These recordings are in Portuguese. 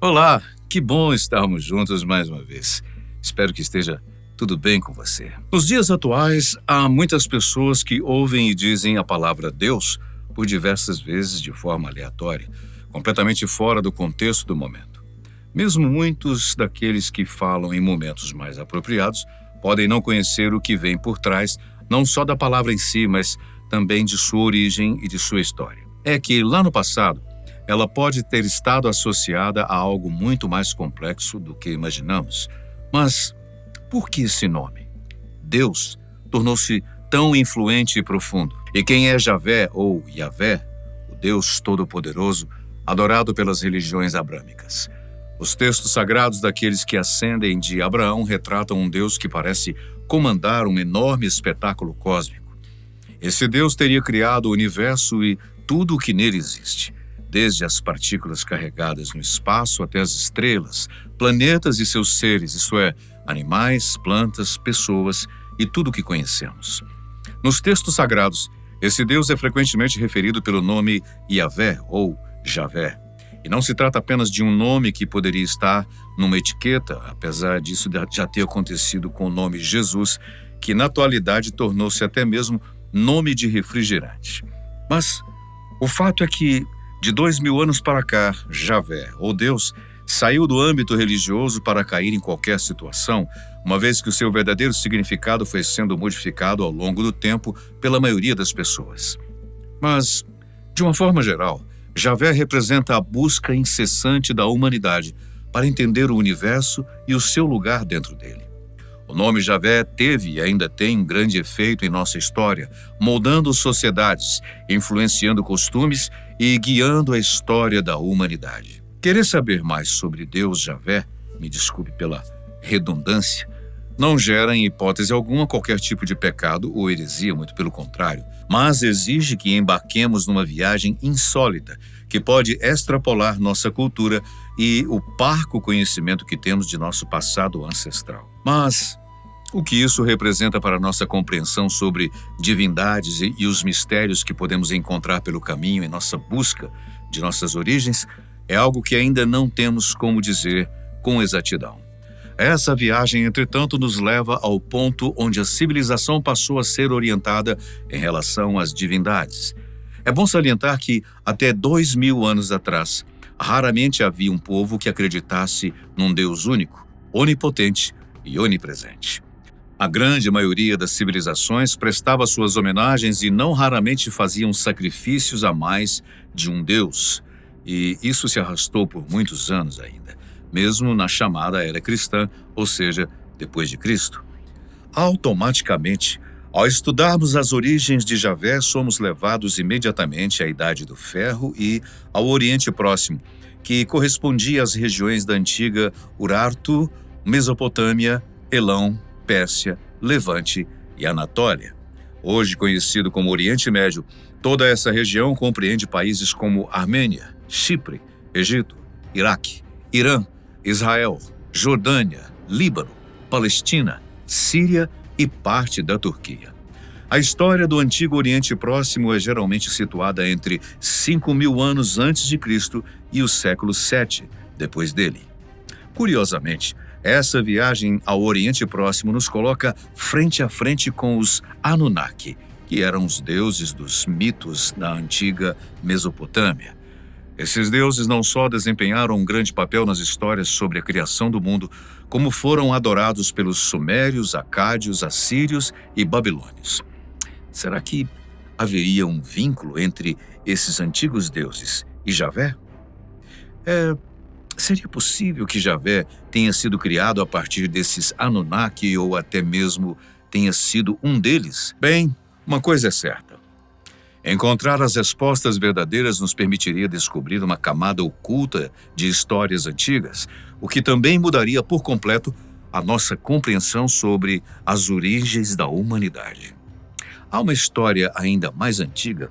Olá, que bom estarmos juntos mais uma vez. Espero que esteja tudo bem com você. Nos dias atuais, há muitas pessoas que ouvem e dizem a palavra Deus por diversas vezes de forma aleatória, completamente fora do contexto do momento. Mesmo muitos daqueles que falam em momentos mais apropriados podem não conhecer o que vem por trás, não só da palavra em si, mas também de sua origem e de sua história. É que lá no passado, ela pode ter estado associada a algo muito mais complexo do que imaginamos. Mas por que esse nome? Deus tornou-se tão influente e profundo. E quem é Javé ou Yavé, o Deus Todo-Poderoso, adorado pelas religiões abrâmicas? Os textos sagrados daqueles que ascendem de Abraão retratam um Deus que parece comandar um enorme espetáculo cósmico. Esse Deus teria criado o universo e tudo o que nele existe, desde as partículas carregadas no espaço até as estrelas, planetas e seus seres, isto é, animais, plantas, pessoas e tudo o que conhecemos. Nos textos sagrados, esse Deus é frequentemente referido pelo nome Yavé ou Javé. E não se trata apenas de um nome que poderia estar numa etiqueta, apesar disso já ter acontecido com o nome Jesus, que na atualidade tornou-se até mesmo nome de refrigerante. Mas o fato é que, de 2000 anos para cá, Javé, ou Deus, saiu do âmbito religioso para cair em qualquer situação, uma vez que o seu verdadeiro significado foi sendo modificado ao longo do tempo pela maioria das pessoas. Mas, de uma forma geral, Javé representa a busca incessante da humanidade para entender o universo e o seu lugar dentro dele. O nome Javé teve e ainda tem um grande efeito em nossa história, moldando sociedades, influenciando costumes e guiando a história da humanidade. Querer saber mais sobre Deus Javé, me desculpe pela redundância, não gera em hipótese alguma qualquer tipo de pecado ou heresia, muito pelo contrário, mas exige que embarquemos numa viagem insólita, que pode extrapolar nossa cultura e o parco conhecimento que temos de nosso passado ancestral. Mas o que isso representa para nossa compreensão sobre divindades e os mistérios que podemos encontrar pelo caminho em nossa busca de nossas origens é algo que ainda não temos como dizer com exatidão. Essa viagem, entretanto, nos leva ao ponto onde a civilização passou a ser orientada em relação às divindades. É bom salientar que, até 2000 anos atrás, raramente havia um povo que acreditasse num Deus único, onipotente e onipresente. A grande maioria das civilizações prestava suas homenagens e não raramente faziam sacrifícios a mais de um Deus. E isso se arrastou por muitos anos ainda, mesmo na chamada era cristã, ou seja, depois de Cristo. Automaticamente, ao estudarmos as origens de Javé, somos levados imediatamente à Idade do Ferro e ao Oriente Próximo, que correspondia às regiões da antiga Urartu, Mesopotâmia, Elão, Pérsia, Levante e Anatólia. Hoje conhecido como Oriente Médio, toda essa região compreende países como Armênia, Chipre, Egito, Iraque, Irã, Israel, Jordânia, Líbano, Palestina, Síria e parte da Turquia. A história do Antigo Oriente Próximo é geralmente situada entre 5.000 anos antes de Cristo e o século VII depois dele. Curiosamente, essa viagem ao Oriente Próximo nos coloca frente a frente com os Anunnaki, que eram os deuses dos mitos da antiga Mesopotâmia. Esses deuses não só desempenharam um grande papel nas histórias sobre a criação do mundo, como foram adorados pelos sumérios, acádios, assírios e babilônios. Será que haveria um vínculo entre esses antigos deuses e Javé? Seria possível que Javé tenha sido criado a partir desses Anunnaki ou até mesmo tenha sido um deles? Bem, uma coisa é certa. Encontrar as respostas verdadeiras nos permitiria descobrir uma camada oculta de histórias antigas, o que também mudaria por completo a nossa compreensão sobre as origens da humanidade. Há uma história ainda mais antiga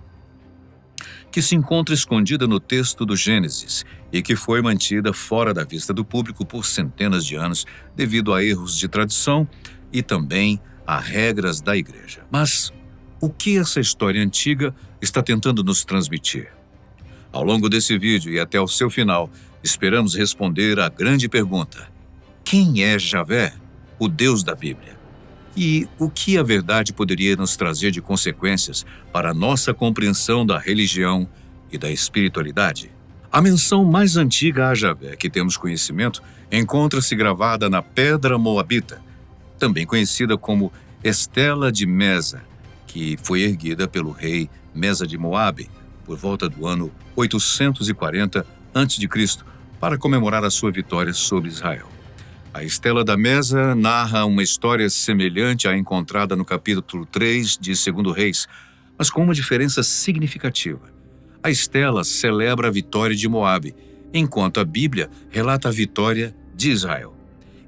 que se encontra escondida no texto do Gênesis e que foi mantida fora da vista do público por centenas de anos devido a erros de tradição e também a regras da igreja. Mas o que essa história antiga está tentando nos transmitir? Ao longo desse vídeo e até o seu final, esperamos responder à grande pergunta: quem é Javé, o Deus da Bíblia? E o que a verdade poderia nos trazer de consequências para a nossa compreensão da religião e da espiritualidade? A menção mais antiga a Javé que temos conhecimento encontra-se gravada na Pedra Moabita, também conhecida como Estela de Mesa, que foi erguida pelo rei Mesa de Moabe por volta do ano 840 a.C., para comemorar a sua vitória sobre Israel. A Estela da Mesa narra uma história semelhante à encontrada no capítulo 3 de 2 Reis, mas com uma diferença significativa. A Estela celebra a vitória de Moabe, enquanto a Bíblia relata a vitória de Israel.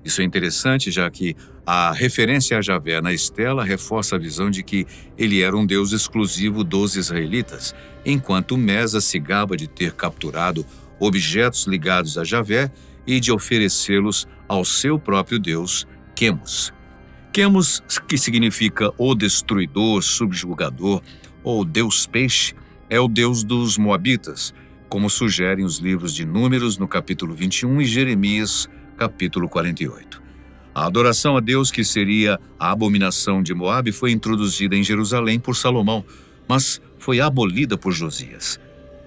Isso é interessante, já que a referência a Javé na Estela reforça a visão de que ele era um Deus exclusivo dos israelitas, enquanto Mesa se gaba de ter capturado objetos ligados a Javé e de oferecê-los ao seu próprio Deus, Quemos. Quemos, que significa o destruidor, subjugador ou Deus peixe, é o Deus dos Moabitas, como sugerem os livros de Números no capítulo 21 e Jeremias, capítulo 48. A adoração a Deus, que seria a abominação de Moabe, foi introduzida em Jerusalém por Salomão, mas foi abolida por Josias.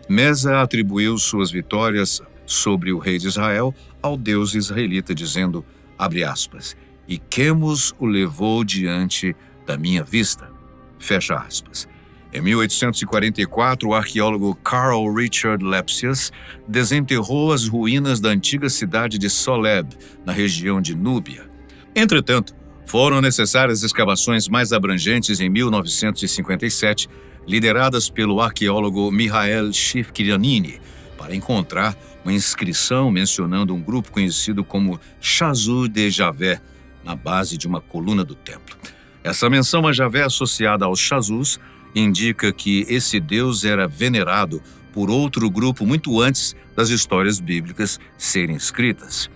Mesa atribuiu suas vitórias sobre o rei de Israel ao Deus israelita, dizendo, abre aspas, e Quemos o levou diante da minha vista, fecha aspas. Em 1844, o arqueólogo Carl Richard Lepsius desenterrou as ruínas da antiga cidade de Soleb, na região de Núbia. Entretanto, foram necessárias escavações mais abrangentes em 1957, lideradas pelo arqueólogo Mihail Shifkyaniny, para encontrar uma inscrição mencionando um grupo conhecido como Chazu de Javé, na base de uma coluna do templo. Essa menção a Javé associada aos Chazus indica que esse deus era venerado por outro grupo muito antes das histórias bíblicas serem escritas.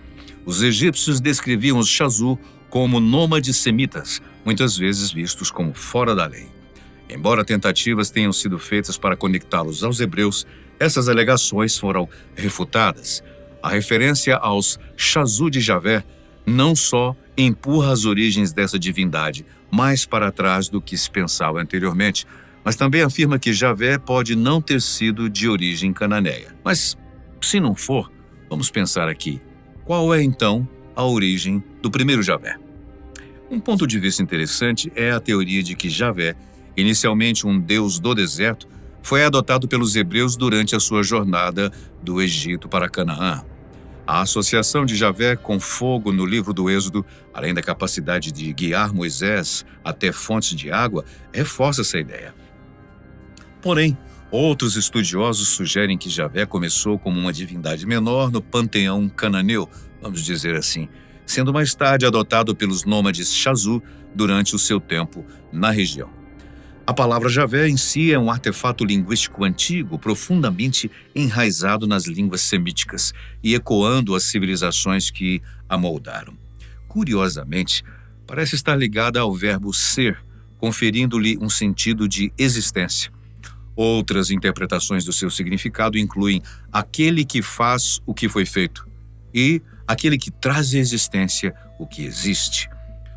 Os egípcios descreviam os Chazu como nômades semitas, muitas vezes vistos como fora da lei. Embora tentativas tenham sido feitas para conectá-los aos hebreus, essas alegações foram refutadas. A referência aos Chazu de Javé não só empurra as origens dessa divindade mais para trás do que se pensava anteriormente, mas também afirma que Javé pode não ter sido de origem cananeia. Mas, se não for, vamos pensar aqui. Qual é, então, a origem do primeiro Javé? Um ponto de vista interessante é a teoria de que Javé, inicialmente um deus do deserto, foi adotado pelos hebreus durante a sua jornada do Egito para Canaã. A associação de Javé com fogo no livro do Êxodo, além da capacidade de guiar Moisés até fontes de água, reforça essa ideia. Porém, outros estudiosos sugerem que Javé começou como uma divindade menor no panteão cananeu, vamos dizer assim, sendo mais tarde adotado pelos nômades Chazu durante o seu tempo na região. A palavra Javé em si é um artefato linguístico antigo, profundamente enraizado nas línguas semíticas e ecoando as civilizações que a moldaram. Curiosamente, parece estar ligada ao verbo ser, conferindo-lhe um sentido de existência. Outras interpretações do seu significado incluem aquele que faz o que foi feito e aquele que traz à existência o que existe.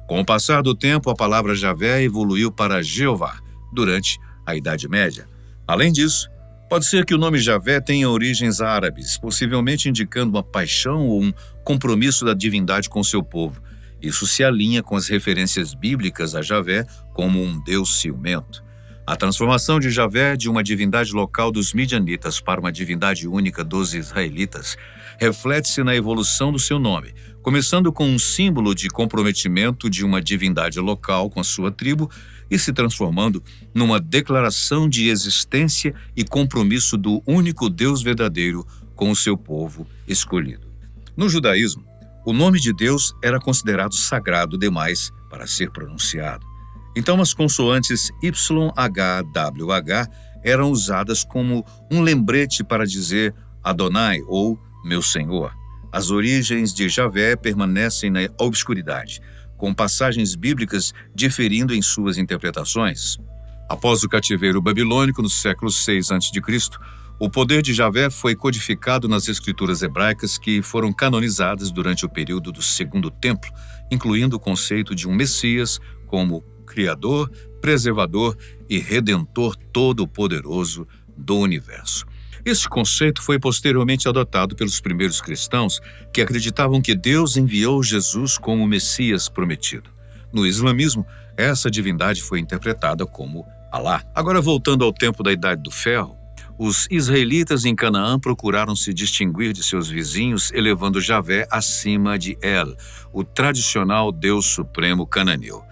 Com o passar do tempo, a palavra Javé evoluiu para Jeová durante a Idade Média. Além disso, pode ser que o nome Javé tenha origens árabes, possivelmente indicando uma paixão ou um compromisso da divindade com seu povo. Isso se alinha com as referências bíblicas a Javé como um deus ciumento. A transformação de Javé de uma divindade local dos midianitas para uma divindade única dos israelitas reflete-se na evolução do seu nome, começando com um símbolo de comprometimento de uma divindade local com a sua tribo e se transformando numa declaração de existência e compromisso do único Deus verdadeiro com o seu povo escolhido. No judaísmo, o nome de Deus era considerado sagrado demais para ser pronunciado. Então, as consoantes YHWH eram usadas como um lembrete para dizer Adonai ou meu Senhor. As origens de Javé permanecem na obscuridade, com passagens bíblicas diferindo em suas interpretações. Após o cativeiro babilônico no século VI a.C., O poder de Javé foi codificado nas escrituras hebraicas que foram canonizadas durante o período do Segundo Templo, incluindo o conceito de um Messias como Criador, Preservador e Redentor Todo-Poderoso do universo. Esse conceito foi posteriormente adotado pelos primeiros cristãos que acreditavam que Deus enviou Jesus como o Messias prometido. No islamismo, essa divindade foi interpretada como Alá. Agora, voltando ao tempo da Idade do Ferro, os israelitas em Canaã procuraram se distinguir de seus vizinhos, elevando Javé acima de El, o tradicional Deus Supremo cananeu.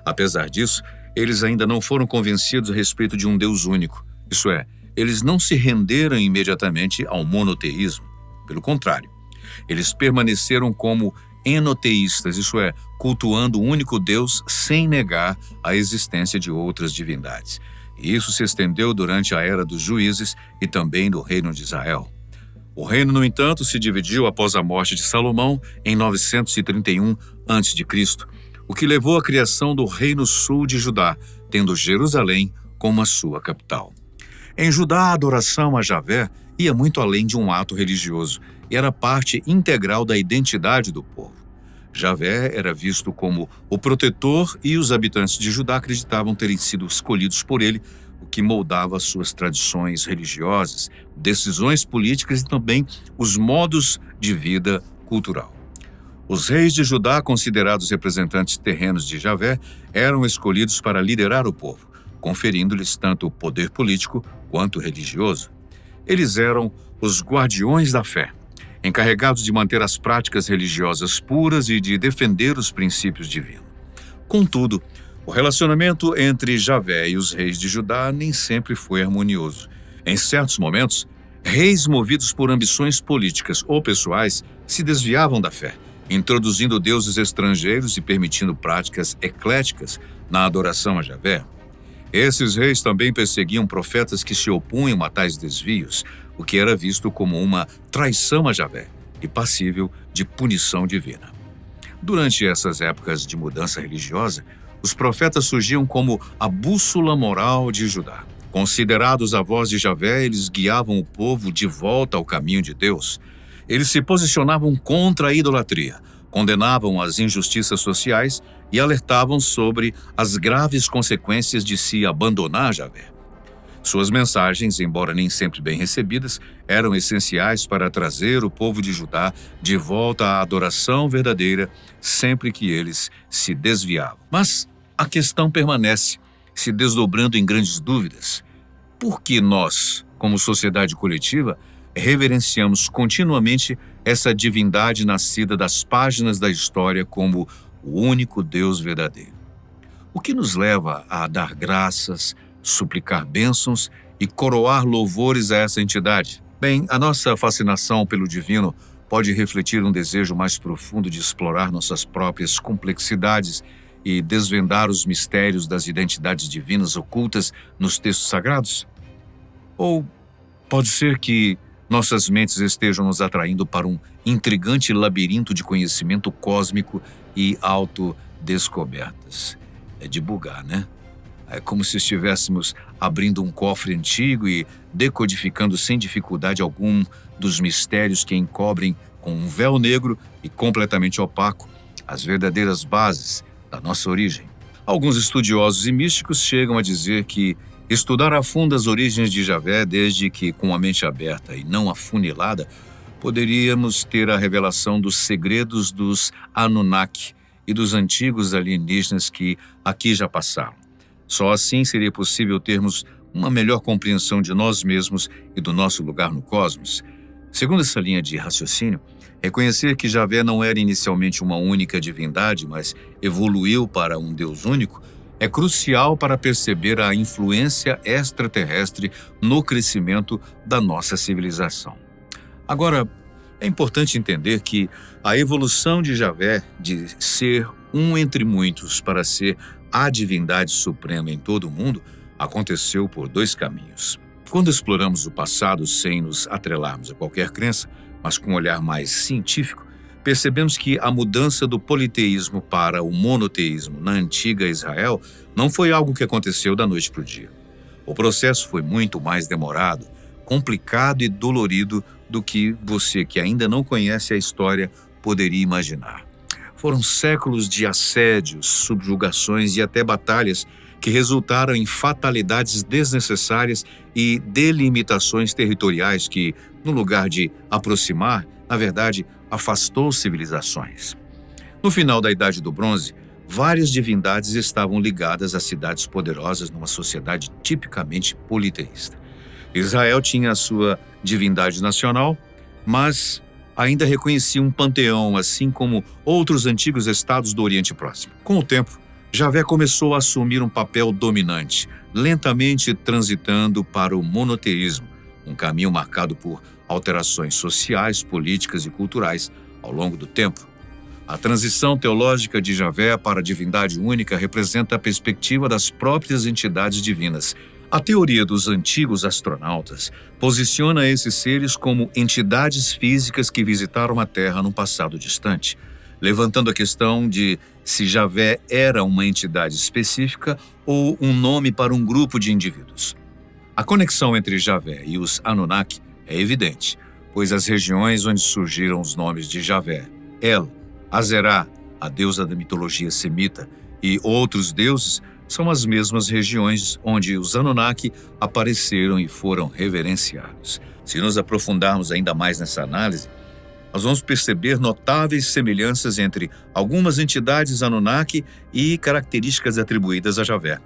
Apesar disso, eles ainda não foram convencidos a respeito de um Deus único. Isso é, eles não se renderam imediatamente ao monoteísmo. Pelo contrário, eles permaneceram como enoteístas, isso é, cultuando o único Deus sem negar a existência de outras divindades. E isso se estendeu durante a Era dos Juízes e também no Reino de Israel. O reino, no entanto, se dividiu após a morte de Salomão em 931 a.C., o que levou à criação do Reino Sul de Judá, tendo Jerusalém como a sua capital. Em Judá, a adoração a Javé ia muito além de um ato religioso e era parte integral da identidade do povo. Javé era visto como o protetor e os habitantes de Judá acreditavam terem sido escolhidos por ele, o que moldava suas tradições religiosas, decisões políticas e também os modos de vida cultural. Os reis de Judá, considerados representantes terrenos de Javé, eram escolhidos para liderar o povo, conferindo-lhes tanto o poder político quanto religioso. Eles eram os guardiões da fé, encarregados de manter as práticas religiosas puras e de defender os princípios divinos. Contudo, o relacionamento entre Javé e os reis de Judá nem sempre foi harmonioso. Em certos momentos, reis movidos por ambições políticas ou pessoais se desviavam da fé, introduzindo deuses estrangeiros e permitindo práticas ecléticas na adoração a Javé. Esses reis também perseguiam profetas que se opunham a tais desvios, o que era visto como uma traição a Javé e passível de punição divina. Durante essas épocas de mudança religiosa, os profetas surgiam como a bússola moral de Judá. Considerados a voz de Javé, eles guiavam o povo de volta ao caminho de Deus. Eles se posicionavam contra a idolatria, condenavam as injustiças sociais e alertavam sobre as graves consequências de se abandonar Javé. Suas mensagens, embora nem sempre bem recebidas, eram essenciais para trazer o povo de Judá de volta à adoração verdadeira sempre que eles se desviavam. Mas a questão permanece, se desdobrando em grandes dúvidas. Por que nós, como sociedade coletiva, reverenciamos continuamente essa divindade nascida das páginas da história como o único Deus verdadeiro? O que nos leva a dar graças, suplicar bênçãos e coroar louvores a essa entidade? Bem, a nossa fascinação pelo divino pode refletir um desejo mais profundo de explorar nossas próprias complexidades e desvendar os mistérios das identidades divinas ocultas nos textos sagrados? Ou pode ser que nossas mentes estejam nos atraindo para um intrigante labirinto de conhecimento cósmico e autodescobertas? É de bugar, né? É como se estivéssemos abrindo um cofre antigo e decodificando sem dificuldade algum dos mistérios que encobrem com um véu negro e completamente opaco as verdadeiras bases da nossa origem. Alguns estudiosos e místicos chegam a dizer que estudar a fundo as origens de Javé, desde que com a mente aberta e não afunilada, poderíamos ter a revelação dos segredos dos Anunnaki e dos antigos alienígenas que aqui já passaram. Só assim seria possível termos uma melhor compreensão de nós mesmos e do nosso lugar no cosmos. Segundo essa linha de raciocínio, reconhecer que Javé não era inicialmente uma única divindade, mas evoluiu para um Deus único, é crucial para perceber a influência extraterrestre no crescimento da nossa civilização. Agora, é importante entender que a evolução de Javé de ser um entre muitos para ser a divindade suprema em todo o mundo aconteceu por dois caminhos. Quando exploramos o passado sem nos atrelarmos a qualquer crença, mas com um olhar mais científico, percebemos que a mudança do politeísmo para o monoteísmo na antiga Israel não foi algo que aconteceu da noite para o dia. O processo foi muito mais demorado, complicado e dolorido do que você, que ainda não conhece a história, poderia imaginar. Foram séculos de assédios, subjugações e até batalhas que resultaram em fatalidades desnecessárias e delimitações territoriais que, no lugar de aproximar, na verdade, afastou civilizações. No final da Idade do Bronze, várias divindades estavam ligadas a cidades poderosas numa sociedade tipicamente politeísta. Israel tinha a sua divindade nacional, mas ainda reconhecia um panteão, assim como outros antigos estados do Oriente Próximo. Com o tempo, Javé começou a assumir um papel dominante, lentamente transitando para o monoteísmo, um caminho marcado por alterações sociais, políticas e culturais ao longo do tempo. A transição teológica de Javé para a divindade única representa a perspectiva das próprias entidades divinas. A teoria dos antigos astronautas posiciona esses seres como entidades físicas que visitaram a Terra num passado distante, levantando a questão de se Javé era uma entidade específica ou um nome para um grupo de indivíduos. A conexão entre Javé e os Anunnaki é evidente, pois as regiões onde surgiram os nomes de Javé, El, Azerá, a deusa da mitologia semita, e outros deuses são as mesmas regiões onde os Anunnaki apareceram e foram reverenciados. Se nos aprofundarmos ainda mais nessa análise, nós vamos perceber notáveis semelhanças entre algumas entidades Anunnaki e características atribuídas a Javé.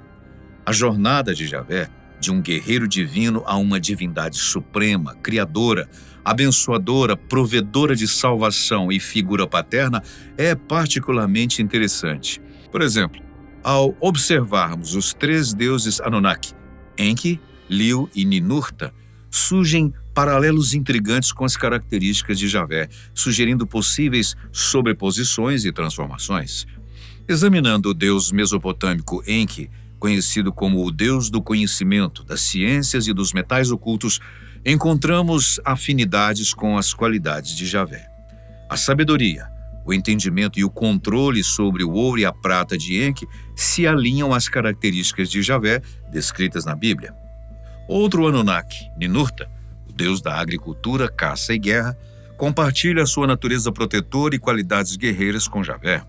A jornada de Javé, de um guerreiro divino a uma divindade suprema, criadora, abençoadora, provedora de salvação e figura paterna, é particularmente interessante. Por exemplo, ao observarmos os três deuses Anunnaki, Enki, Liu e Ninurta, surgem paralelos intrigantes com as características de Javé, sugerindo possíveis sobreposições e transformações. Examinando o deus mesopotâmico Enki, conhecido como o deus do conhecimento, das ciências e dos metais ocultos, encontramos afinidades com as qualidades de Javé. A sabedoria, o entendimento e o controle sobre o ouro e a prata de Enki se alinham às características de Javé descritas na Bíblia. Outro Anunnaki, Ninurta, o deus da agricultura, caça e guerra, compartilha sua natureza protetora e qualidades guerreiras com Javé.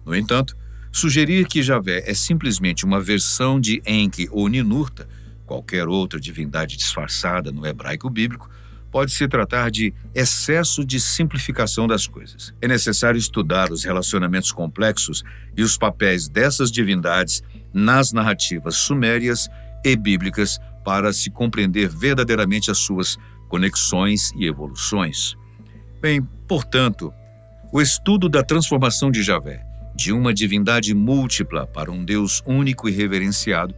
No entanto, sugerir que Javé é simplesmente uma versão de Enki ou Ninurta, qualquer outra divindade disfarçada no hebraico bíblico, pode se tratar de excesso de simplificação das coisas. É necessário estudar os relacionamentos complexos e os papéis dessas divindades nas narrativas sumérias e bíblicas para se compreender verdadeiramente as suas conexões e evoluções. Bem, portanto, o estudo da transformação de Javé, de uma divindade múltipla para um Deus único e reverenciado,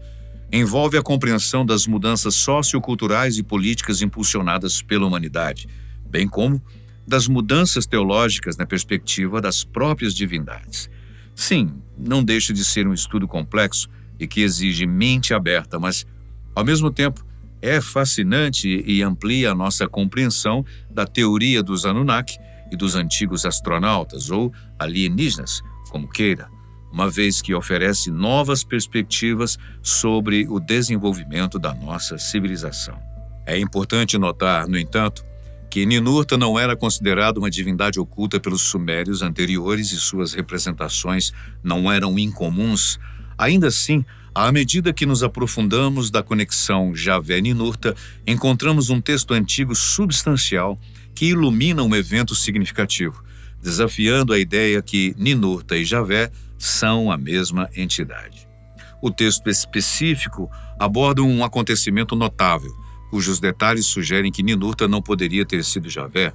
envolve a compreensão das mudanças socioculturais e políticas impulsionadas pela humanidade, bem como das mudanças teológicas na perspectiva das próprias divindades. Sim, não deixa de ser um estudo complexo e que exige mente aberta, mas, ao mesmo tempo, é fascinante e amplia a nossa compreensão da teoria dos Anunnaki e dos antigos astronautas ou alienígenas, como queira, uma vez que oferece novas perspectivas sobre o desenvolvimento da nossa civilização. É importante notar, no entanto, que Ninurta não era considerada uma divindade oculta pelos sumérios anteriores e suas representações não eram incomuns. Ainda assim, à medida que nos aprofundamos da conexão Javé-Ninurta, encontramos um texto antigo substancial que ilumina um evento significativo, desafiando a ideia que Ninurta e Javé são a mesma entidade. O texto específico aborda um acontecimento notável, cujos detalhes sugerem que Ninurta não poderia ter sido Javé.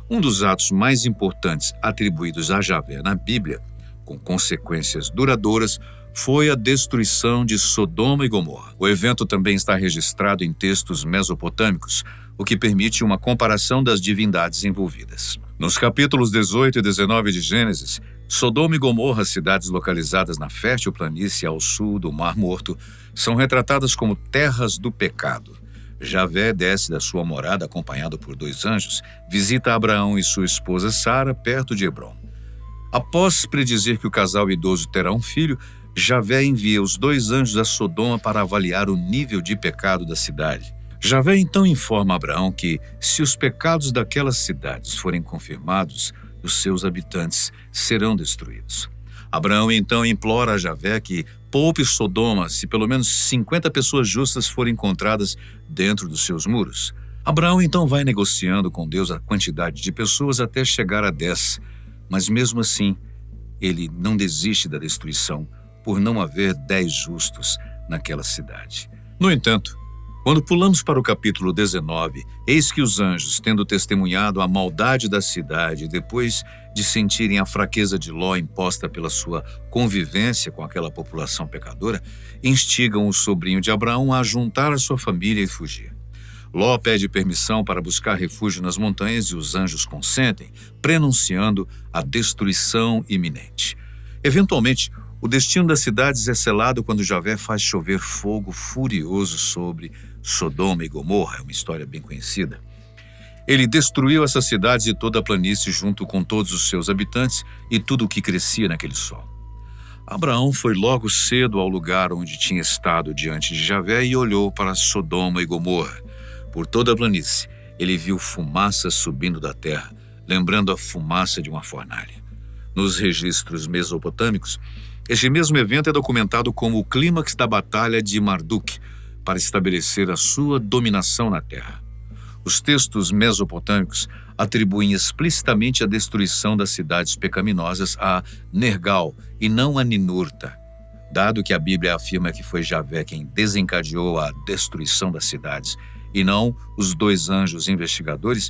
Um dos atos mais importantes atribuídos a Javé na Bíblia, com consequências duradouras, foi a destruição de Sodoma e Gomorra. O evento também está registrado em textos mesopotâmicos, o que permite uma comparação das divindades envolvidas. Nos capítulos 18 e 19 de Gênesis, Sodoma e Gomorra, cidades localizadas na fértil planície ao sul do Mar Morto, são retratadas como terras do pecado. Javé desce da sua morada acompanhado por 2 anjos, visita Abraão e sua esposa Sara perto de Hebrom. Após predizer que o casal idoso terá um filho, Javé envia os 2 anjos a Sodoma para avaliar o nível de pecado da cidade. Javé então informa Abraão que, se os pecados daquelas cidades forem confirmados, os seus habitantes serão destruídos. Abraão então implora a Javé que poupe Sodoma se pelo menos 50 pessoas justas forem encontradas dentro dos seus muros. Abraão então vai negociando com Deus a quantidade de pessoas até chegar a 10, mas mesmo assim, ele não desiste da destruição por não haver 10 justos naquela cidade. No entanto, quando pulamos para o capítulo 19, eis que os anjos, tendo testemunhado a maldade da cidade, depois de sentirem a fraqueza de Ló imposta pela sua convivência com aquela população pecadora, instigam o sobrinho de Abraão a juntar a sua família e fugir. Ló pede permissão para buscar refúgio nas montanhas e os anjos consentem, prenunciando a destruição iminente. Eventualmente, o destino das cidades é selado quando Javé faz chover fogo furioso sobre Sodoma e Gomorra, é uma história bem conhecida. Ele destruiu essas cidades e toda a planície junto com todos os seus habitantes e tudo o que crescia naquele solo. Abraão foi logo cedo ao lugar onde tinha estado diante de Javé e olhou para Sodoma e Gomorra. Por toda a planície, ele viu fumaça subindo da terra, lembrando a fumaça de uma fornalha. Nos registros mesopotâmicos, este mesmo evento é documentado como o clímax da Batalha de Marduk, para estabelecer a sua dominação na terra. Os textos mesopotâmicos atribuem explicitamente a destruição das cidades pecaminosas a Nergal e não a Ninurta. Dado que a Bíblia afirma que foi Javé quem desencadeou a destruição das cidades e não os 2 anjos investigadores,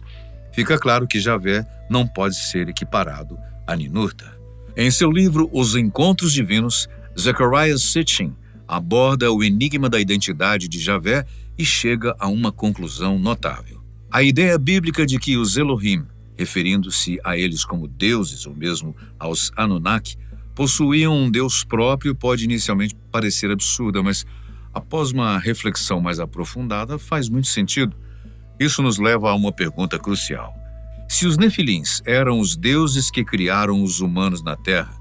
fica claro que Javé não pode ser equiparado a Ninurta. Em seu livro Os Encontros Divinos, Zecharia Sitchin aborda o enigma da identidade de Javé e chega a uma conclusão notável. A ideia bíblica de que os Elohim, referindo-se a eles como deuses ou mesmo aos Anunnaki, possuíam um Deus próprio pode inicialmente parecer absurda, mas após uma reflexão mais aprofundada faz muito sentido. Isso nos leva a uma pergunta crucial. Se os Nefilins eram os deuses que criaram os humanos na Terra,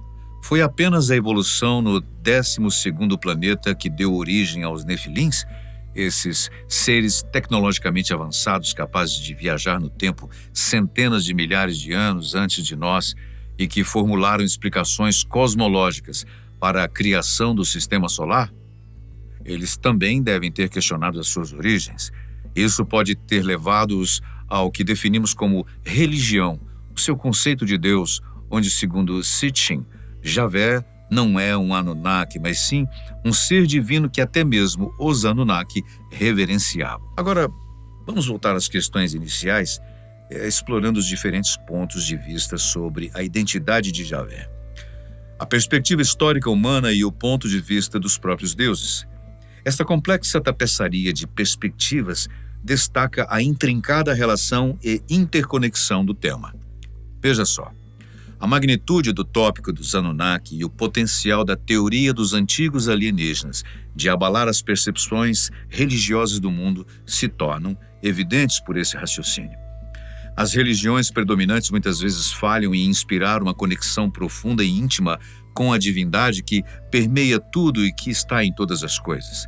foi apenas a evolução no 12º planeta que deu origem aos Nefilins, esses seres tecnologicamente avançados capazes de viajar no tempo centenas de milhares de anos antes de nós e que formularam explicações cosmológicas para a criação do sistema solar? Eles também devem ter questionado as suas origens. Isso pode ter levado-os ao que definimos como religião, o seu conceito de Deus, onde, segundo Sitchin, Javé não é um Anunnaki, mas sim um ser divino que até mesmo os Anunnaki reverenciavam. Agora, vamos voltar às questões iniciais, explorando os diferentes pontos de vista sobre a identidade de Javé. A perspectiva histórica humana e o ponto de vista dos próprios deuses. Esta complexa tapeçaria de perspectivas destaca a intrincada relação e interconexão do tema. Veja só. A magnitude do tópico dos Anunnaki e o potencial da teoria dos antigos alienígenas de abalar as percepções religiosas do mundo se tornam evidentes por esse raciocínio. As religiões predominantes muitas vezes falham em inspirar uma conexão profunda e íntima com a divindade que permeia tudo e que está em todas as coisas.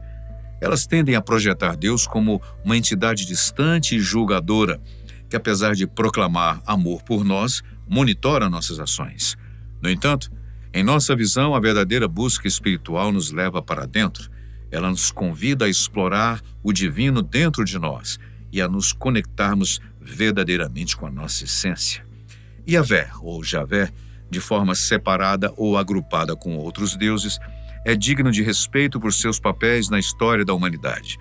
Elas tendem a projetar Deus como uma entidade distante e julgadora, que apesar de proclamar amor por nós, monitora nossas ações. No entanto, em nossa visão, a verdadeira busca espiritual nos leva para dentro. Ela nos convida a explorar o divino dentro de nós e a nos conectarmos verdadeiramente com a nossa essência. Yahvé, ou Javé, de forma separada ou agrupada com outros deuses, é digno de respeito por seus papéis na história da humanidade.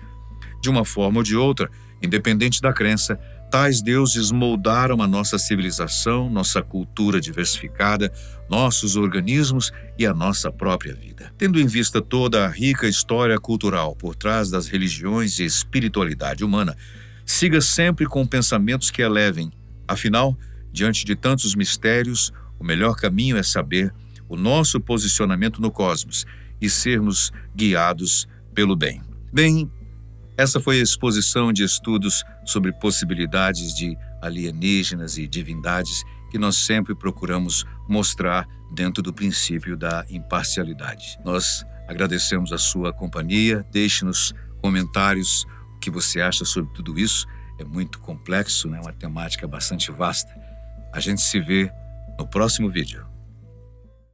De uma forma ou de outra, independente da crença, tais deuses moldaram a nossa civilização, nossa cultura diversificada, nossos organismos e a nossa própria vida. Tendo em vista toda a rica história cultural por trás das religiões e espiritualidade humana, siga sempre com pensamentos que elevem. Afinal, diante de tantos mistérios, o melhor caminho é saber o nosso posicionamento no cosmos e sermos guiados pelo bem. Bem, essa foi a exposição de estudos sobre possibilidades de alienígenas e divindades que nós sempre procuramos mostrar dentro do princípio da imparcialidade. Nós agradecemos a sua companhia, deixe nos comentários O que você acha sobre tudo isso? É muito complexo, né? Uma temática bastante vasta. A gente se vê no próximo vídeo.